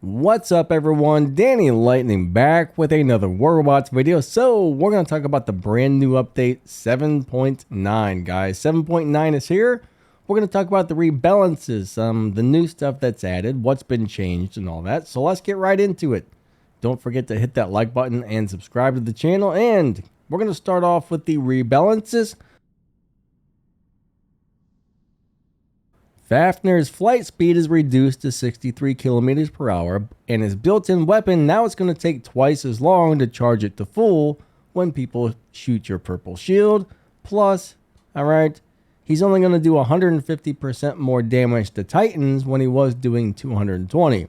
What's up everyone, Danny Lightning back with another War Robots video. So we're going to talk about the brand new update 7.9 guys. 7.9 is here. We're going to talk about the rebalances, the new stuff that's added, what's been changed and all that. So let's get right into it. Don't forget to hit that like button and subscribe to the channel, and we're going to start off with the rebalances. Fafnir's flight speed is reduced to 63 kilometers per hour, and his built-in weapon, now it's going to take twice as long to charge it to full when people shoot your purple shield. Plus, alright, he's only going to do 150% more damage to Titans when he was doing 220.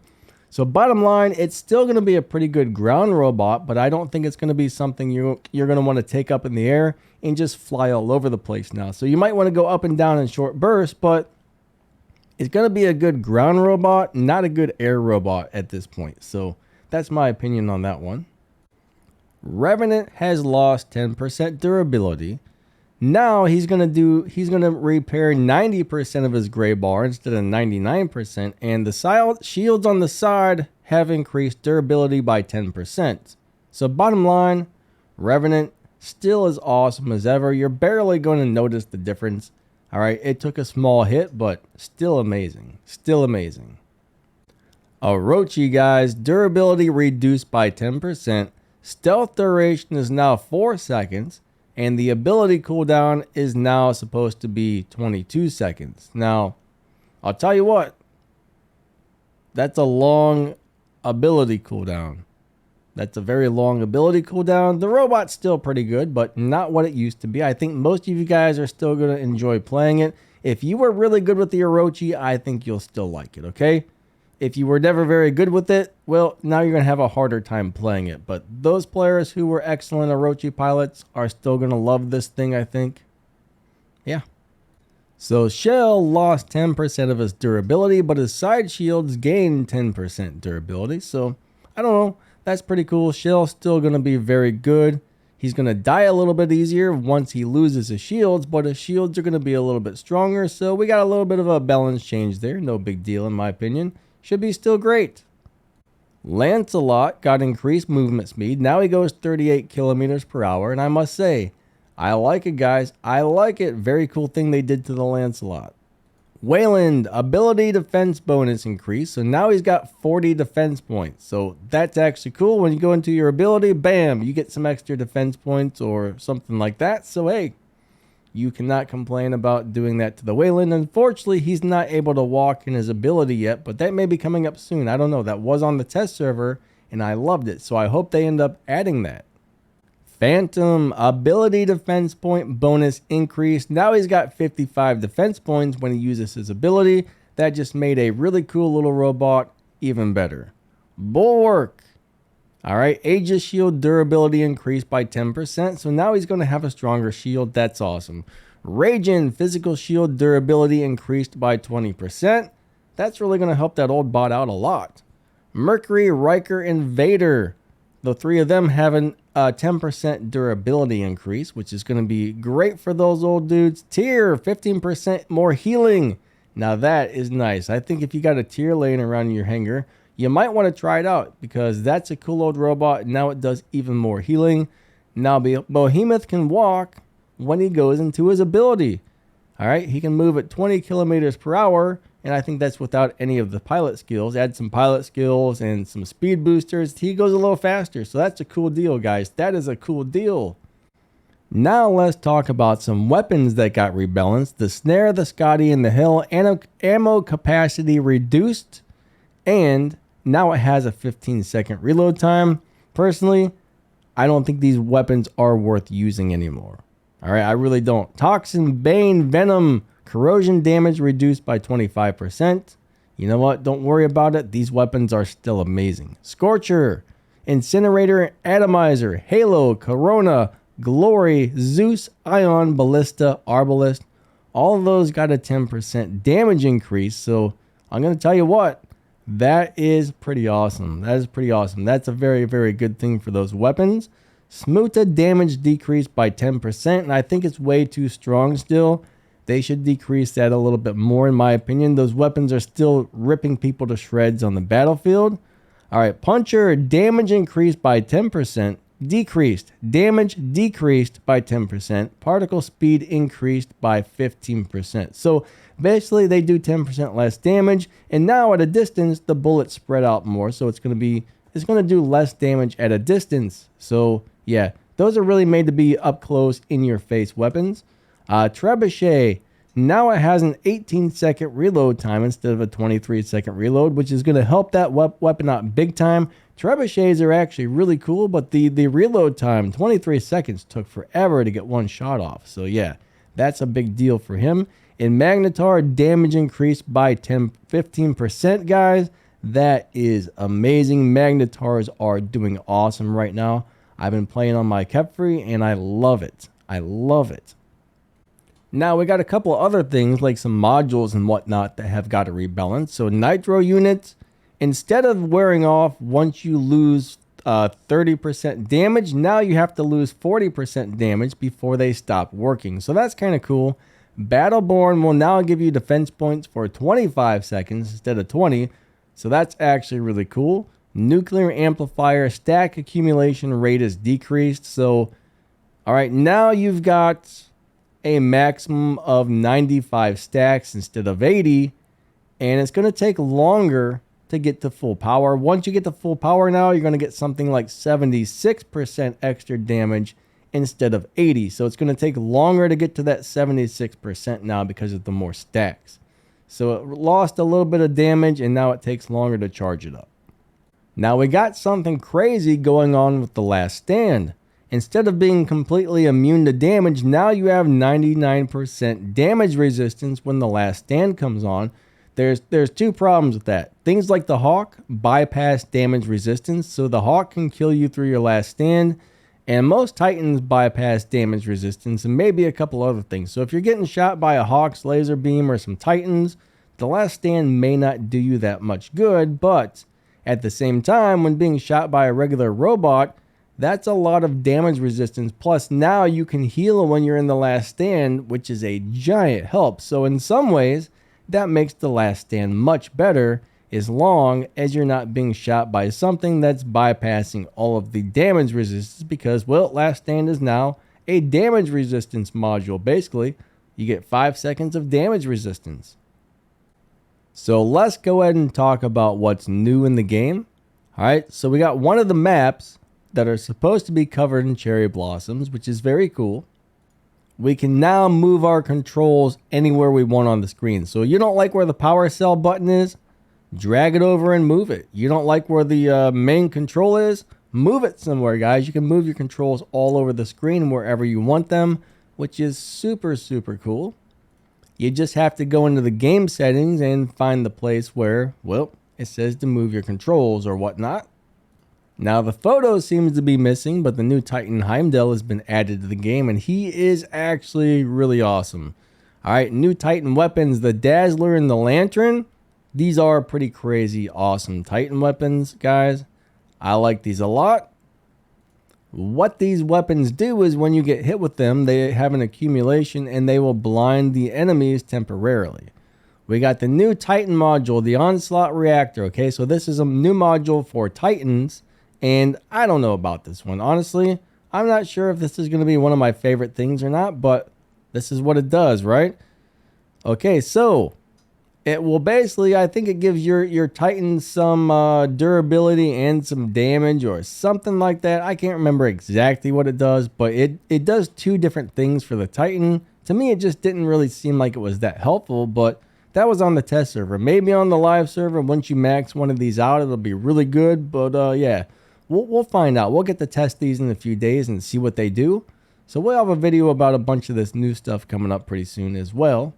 So bottom line, it's still going to be a pretty good ground robot, but I don't think it's going to be something you're going to want to take up in the air and just fly all over the place now. So you might want to go up and down in short bursts, but it's going to be a good ground robot, not a good air robot at this point. So that's my opinion on that one. Revenant has lost 10% durability. Now he's going to repair 90% of his gray bar instead of 99%, and the shields on the side have increased durability by 10%. So bottom line, Revenant still as awesome as ever. You're barely going to notice the difference. All right, it took a small hit, but still amazing. Still amazing. Orochi, guys, durability reduced by 10%. Stealth duration is now 4 seconds, and the ability cooldown is now supposed to be 22 seconds. Now, I'll tell you what, that's a long ability cooldown. That's a very long ability cooldown. The robot's still pretty good, but not what it used to be. I think most of you guys are still going to enjoy playing it. If you were really good with the Orochi, I think you'll still like it, okay? If you were never very good with it, well, now you're going to have a harder time playing it. But those players who were excellent Orochi pilots are still going to love this thing, I think. Yeah. So Shell lost 10% of his durability, but his side shields gained 10% durability. So, I don't know. That's pretty cool. Shell's still going to be very good. He's going to die a little bit easier once he loses his shields, but his shields are going to be a little bit stronger. So we got a little bit of a balance change there. No big deal in my opinion. Should be still great. Lancelot got increased movement speed. Now he goes 38 kilometers per hour. And I must say, I like it, guys. I like it. Very cool thing they did to the Lancelot. Wayland, ability defense bonus increase. So now he's got 40 defense points. So that's actually cool. When you go into your ability, bam, you get some extra defense points or something like that. So hey, you cannot complain about doing that to the Wayland. Unfortunately, he's not able to walk in his ability yet, but that may be coming up soon. I don't know. That was on the test server and I loved it. So I hope they end up adding that. Phantom, ability defense point bonus increase. Now he's got 55 defense points when he uses his ability. That just made a really cool little robot even better. Bulwark. All right, Aegis shield durability increased by 10%. So now he's going to have a stronger shield. That's awesome. Ragin, physical shield durability increased by 20%. That's really going to help that old bot out a lot. Mercury, Riker, and Vader. The three of them have a 10% durability increase, which is going to be great for those old dudes. Tier, 15% more healing. Now that is nice. I think if you got a tier laying around in your hangar, you might want to try it out because that's a cool old robot. Now it does even more healing. Now Behemoth can walk when he goes into his ability. All right, he can move at 20 kilometers per hour. And I think that's without any of the pilot skills. Add some pilot skills and some speed boosters. He goes a little faster. So that's a cool deal, guys. That is a cool deal. Now let's talk about some weapons that got rebalanced. The Snare, the Scotty, and the Hill. Ammo capacity reduced. And now it has a 15-second reload time. Personally, I don't think these weapons are worth using anymore. All right, I really don't. Toxin, Bane, Venom. Corrosion damage reduced by 25%. You know what? Don't worry about it. These weapons are still amazing. Scorcher, Incinerator, Atomizer, Halo, Corona, Glory, Zeus, Ion, Ballista, Arbalist. All of those got a 10% damage increase. So I'm going to tell you what, that is pretty awesome. That is pretty awesome. That's a very, very good thing for those weapons. Smuta damage decreased by 10%. And I think it's way too strong still. They should decrease that a little bit more, in my opinion. Those weapons are still ripping people to shreds on the battlefield. All right, Puncher, damage increased by 10%, decreased. Damage decreased by 10%. Particle speed increased by 15%. So basically they do 10% less damage, and now at a distance the bullets spread out more, so it's going to do less damage at a distance. So yeah, those are really made to be up close in your face weapons. Trebuchet, now it has an 18-second reload time instead of a 23-second reload, which is going to help that weapon out big time. Trebuchets are actually really cool, but the reload time, 23 seconds, took forever to get one shot off. So yeah, that's a big deal for him. In Magnetar, damage increased by 15%, guys. That is amazing. Magnetars are doing awesome right now. I've been playing on my Kepfree, and I love it. I love it. Now, we got a couple other things, like some modules and whatnot, that have got a rebalance. So Nitro units, instead of wearing off once you lose 30% damage, now you have to lose 40% damage before they stop working. So that's kind of cool. Battleborn will now give you defense points for 25 seconds instead of 20. So that's actually really cool. Nuclear amplifier stack accumulation rate is decreased. So, all right, now you've got a maximum of 95 stacks instead of 80, and it's going to take longer to get to full power. Once you get to full power now, you're going to get something like 76% extra damage instead of 80. So it's going to take longer to get to that 76% now because of the more stacks. So it lost a little bit of damage, and now it takes longer to charge it up. Now we got something crazy going on with the Last Stand. Instead of being completely immune to damage, now you have 99% damage resistance when the Last Stand comes on. There's two problems with that. Things like the Hawk bypass damage resistance, so the Hawk can kill you through your Last Stand, and most Titans bypass damage resistance, and maybe a couple other things. So if you're getting shot by a Hawk's laser beam or some Titans, the Last Stand may not do you that much good, but at the same time, when being shot by a regular robot, that's a lot of damage resistance. Plus, now you can heal when you're in the Last Stand, which is a giant help. So in some ways, that makes the Last Stand much better, as long as you're not being shot by something that's bypassing all of the damage resistance, because, well, Last Stand is now a damage resistance module. Basically, you get 5 seconds of damage resistance. So let's go ahead and talk about what's new in the game. All right, so we got one of the maps that are supposed to be covered in cherry blossoms, which is very cool. We can now move our controls anywhere we want on the screen. So you don't like where the power cell button is? Drag it over and move it. You don't like where the main control is? Move it somewhere, guys. You can move your controls all over the screen wherever you want them, which is super, super cool. You just have to go into the game settings and find the place where, well, it says to move your controls or whatnot. Now, the photo seems to be missing, but the new Titan Heimdall has been added to the game, and he is actually really awesome. All right, new Titan weapons, the Dazzler and the Lantern. These are pretty crazy, awesome Titan weapons, guys. I like these a lot. What these weapons do is when you get hit with them, they have an accumulation, and they will blind the enemies temporarily. We got the new Titan module, the Onslaught Reactor. Okay, so this is a new module for Titans. And I don't know about this one. Honestly, I'm not sure if this is going to be one of my favorite things or not, but this is what it does, right? Okay, so it will basically, I think it gives your Titan some durability and some damage or something like that. I can't remember exactly what it does, but it does two different things for the Titan. To me, it just didn't really seem like it was that helpful, but that was on the test server. Maybe on the live server, once you max one of these out, it'll be really good, but yeah. We'll find out. We'll get to test these in a few days and see what they do. So we'll have a video about a bunch of this new stuff coming up pretty soon as well.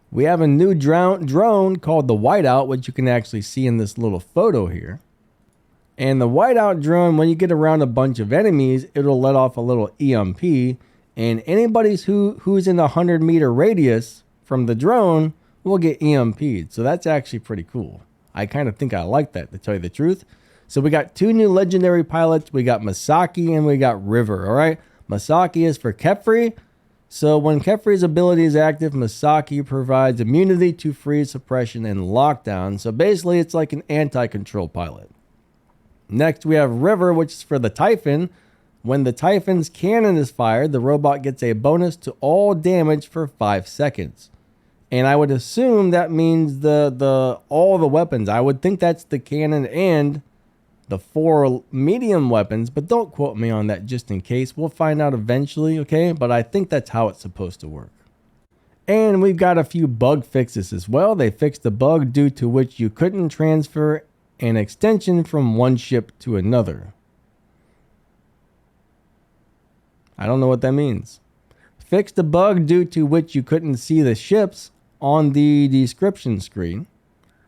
We have a new drone called the Whiteout, which you can actually see in this little photo here. And the Whiteout drone, when you get around a bunch of enemies, it'll let off a little EMP. And anybody who's in a 100-meter radius from the drone will get EMP'd. So that's actually pretty cool. I kind of think I like that, to tell you the truth. So we got two new legendary pilots. We got Masaki and we got River, all right? Masaki is for Kepfree. So when Kepfree's ability is active, Masaki provides immunity to freeze, suppression, and lockdown. So basically, it's like an anti-control pilot. Next, we have River, which is for the Typhon. When the Typhon's cannon is fired, the robot gets a bonus to all damage for 5 seconds. And I would assume that means all the weapons. I would think that's the cannon and the 4 medium weapons, but don't quote me on that just in case. We'll find out eventually, okay? But I think that's how it's supposed to work. And we've got a few bug fixes as well. They fixed the bug due to which you couldn't transfer an extension from one ship to another. I don't know what that means. Fixed the bug due to which you couldn't see the ships on the description screen.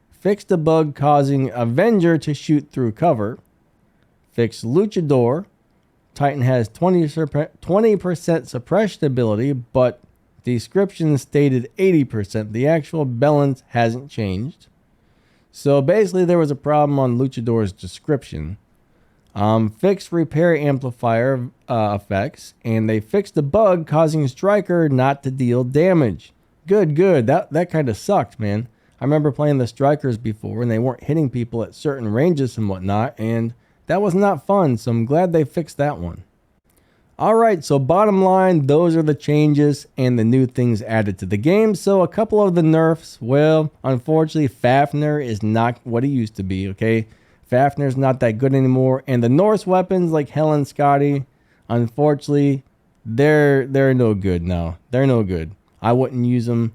Fixed the bug causing Avenger to shoot through cover. Fixed Luchador. Titan has 20% suppression ability, but description stated 80%. The actual balance hasn't changed. So basically there was a problem on Luchador's description. Fixed repair amplifier effects, and they fixed the bug causing Striker not to deal damage. Good. That kind of sucked, man. I remember playing the Strikers before, and they weren't hitting people at certain ranges and whatnot, and that was not fun, so I'm glad they fixed that one. Alright, so bottom line, those are the changes and the new things added to the game. So a couple of the nerfs, well, unfortunately, Fafnir is not what he used to be, okay? Fafnir's not that good anymore, and the Norse weapons like Helen Scotty, unfortunately, they're no good now. They're no good. I wouldn't use them.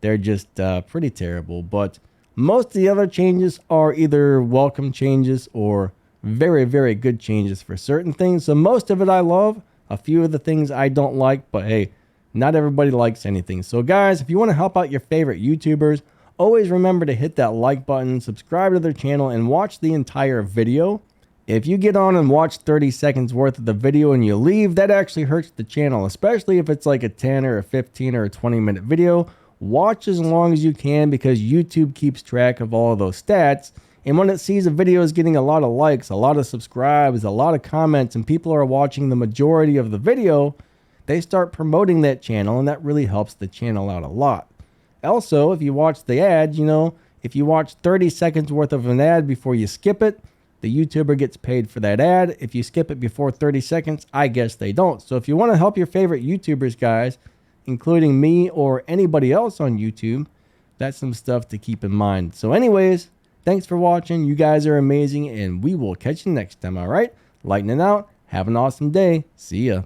They're just pretty terrible. But most of the other changes are either welcome changes or very, very good changes for certain things. So most of it I love. A few of the things I don't like, but hey, not everybody likes anything. So guys, if you want to help out your favorite YouTubers, always remember to hit that like button, subscribe to their channel, and watch the entire video. If you get on and watch 30 seconds worth of the video and you leave, that actually hurts the channel, especially if it's like a 10 or a 15 or a 20-minute video. Watch as long as you can because YouTube keeps track of all of those stats. And when it sees a video is getting a lot of likes, a lot of subscribes, a lot of comments, and people are watching the majority of the video, they start promoting that channel, and that really helps the channel out a lot. Also, if you watch the ad, if you watch 30 seconds worth of an ad before you skip it, the YouTuber gets paid for that ad. If you skip it before 30 seconds, I guess they don't. So if you want to help your favorite YouTubers, guys, including me or anybody else on YouTube, that's some stuff to keep in mind. So anyways, thanks for watching. You guys are amazing, and we will catch you next time, all right? Lightning out. Have an awesome day. See ya.